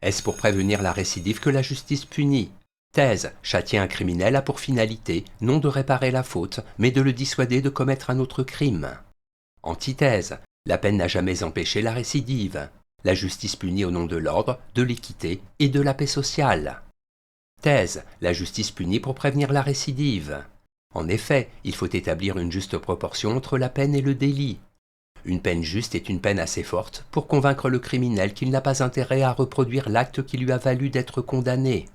Est-ce pour prévenir la récidive que la justice punit? Thèse: châtier un criminel a pour finalité non de réparer la faute, mais de le dissuader de commettre un autre crime. Antithèse: la peine n'a jamais empêché la récidive. La justice punit au nom de l'ordre, de l'équité et de la paix sociale. Thèse: la justice punit pour prévenir la récidive. En effet, il faut établir une juste proportion entre la peine et le délit. Une peine juste est une peine assez forte pour convaincre le criminel qu'il n'a pas intérêt à reproduire l'acte qui lui a valu d'être condamné.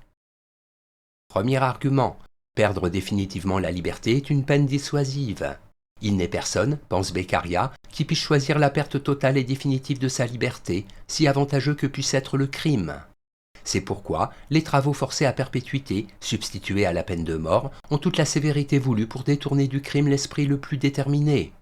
Premier argument: perdre définitivement la liberté est une peine dissuasive. Il n'est personne, pense Beccaria, qui puisse choisir la perte totale et définitive de sa liberté, si avantageux que puisse être le crime. C'est pourquoi les travaux forcés à perpétuité, substitués à la peine de mort, ont toute la sévérité voulue pour détourner du crime l'esprit le plus déterminé,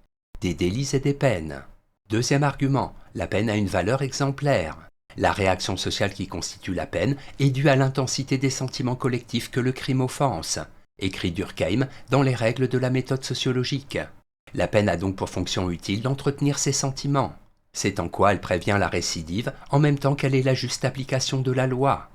des délits et des peines. Deuxième argument: la peine a une valeur exemplaire. La réaction sociale qui constitue la peine est due à l'intensité des sentiments collectifs que le crime offense, écrit Durkheim dans les règles de la méthode sociologique. La peine a donc pour fonction utile d'entretenir ces sentiments. C'est en quoi elle prévient la récidive en même temps qu'elle est la juste application de la loi.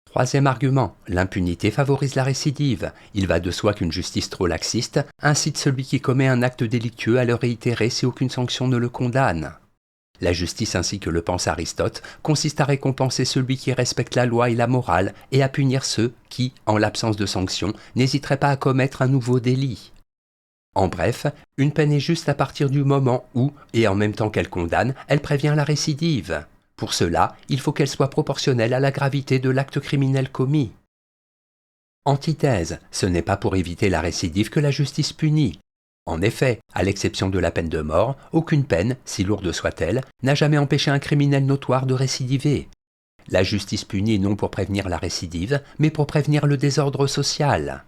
Troisième argument: l'impunité favorise la récidive. Il va de soi qu'une justice trop laxiste incite celui qui commet un acte délictueux à le réitérer si aucune sanction ne le condamne. La justice, ainsi que le pense Aristote, consiste à récompenser celui qui respecte la loi et la morale et à punir ceux qui, en l'absence de sanction, n'hésiteraient pas à commettre un nouveau délit. En bref, une peine est juste à partir du moment où, et en même temps qu'elle condamne, elle prévient la récidive. Pour cela, il faut qu'elle soit proportionnelle à la gravité de l'acte criminel commis. Antithèse: ce n'est pas pour éviter la récidive que la justice punit. En effet, à l'exception de la peine de mort, aucune peine, si lourde soit-elle, n'a jamais empêché un criminel notoire de récidiver. La justice punit non pour prévenir la récidive, mais pour prévenir le désordre social.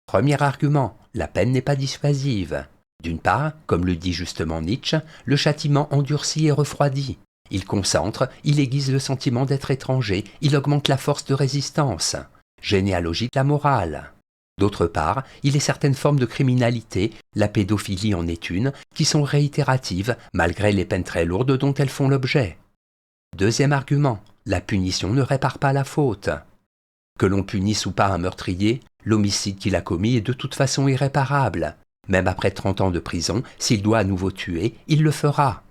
Premier argument: la peine n'est pas dissuasive. D'une part, comme le dit justement Nietzsche, le châtiment endurcit et refroidit. Il concentre, il aiguise le sentiment d'être étranger, il augmente la force de résistance. Généalogie de la morale. D'autre part, il est certaines formes de criminalité, la pédophilie en est une, qui sont réitératives malgré les peines très lourdes dont elles font l'objet. Deuxième argument: la punition ne répare pas la faute. Que l'on punisse ou pas un meurtrier, l'homicide qu'il a commis est de toute façon irréparable. Même après 30 ans de prison, s'il doit à nouveau tuer, il le fera.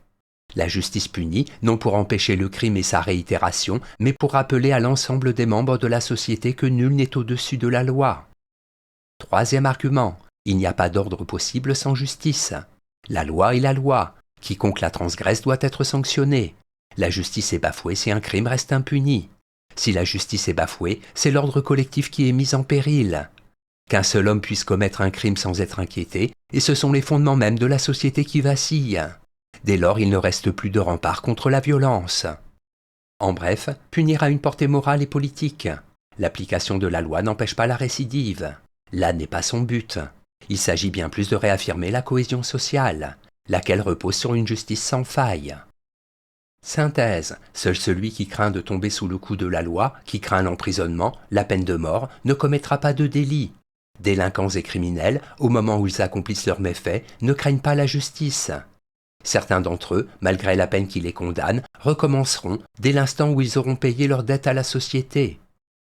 La justice punit, non pour empêcher le crime et sa réitération, mais pour rappeler à l'ensemble des membres de la société que nul n'est au-dessus de la loi. Troisième argument: il n'y a pas d'ordre possible sans justice. La loi est la loi. Quiconque la transgresse doit être sanctionné. La justice est bafouée si un crime reste impuni. Si la justice est bafouée, c'est l'ordre collectif qui est mis en péril. Qu'un seul homme puisse commettre un crime sans être inquiété, et ce sont les fondements même de la société qui vacillent. Dès lors, il ne reste plus de rempart contre la violence. En bref, punir a une portée morale et politique. L'application de la loi n'empêche pas la récidive. Là n'est pas son but. Il s'agit bien plus de réaffirmer la cohésion sociale, laquelle repose sur une justice sans faille. Synthèse: seul celui qui craint de tomber sous le coup de la loi, qui craint l'emprisonnement, la peine de mort, ne commettra pas de délit. Délinquants et criminels, au moment où ils accomplissent leurs méfaits, ne craignent pas la justice. Certains d'entre eux, malgré la peine qui les condamne, recommenceront dès l'instant où ils auront payé leur dette à la société.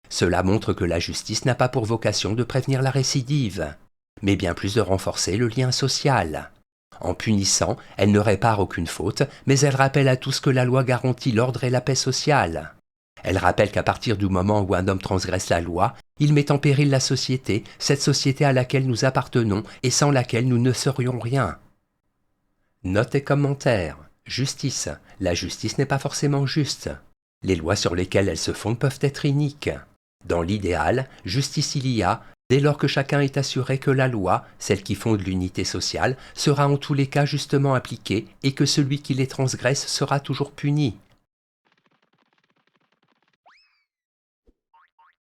Cela montre que la justice n'a pas pour vocation de prévenir la récidive, mais bien plus de renforcer le lien social. En punissant, elle ne répare aucune faute, mais elle rappelle à tous que la loi garantit l'ordre et la paix sociale. Elle rappelle qu'à partir du moment où un homme transgresse la loi, il met en péril la société, cette société à laquelle nous appartenons et sans laquelle nous ne serions rien. Notes et commentaires. Justice. La justice n'est pas forcément juste. Les lois sur lesquelles elle se fonde peuvent être iniques. Dans l'idéal, justice il y a, dès lors que chacun est assuré que la loi, celle qui fonde l'unité sociale, sera en tous les cas justement appliquée et que celui qui les transgresse sera toujours puni.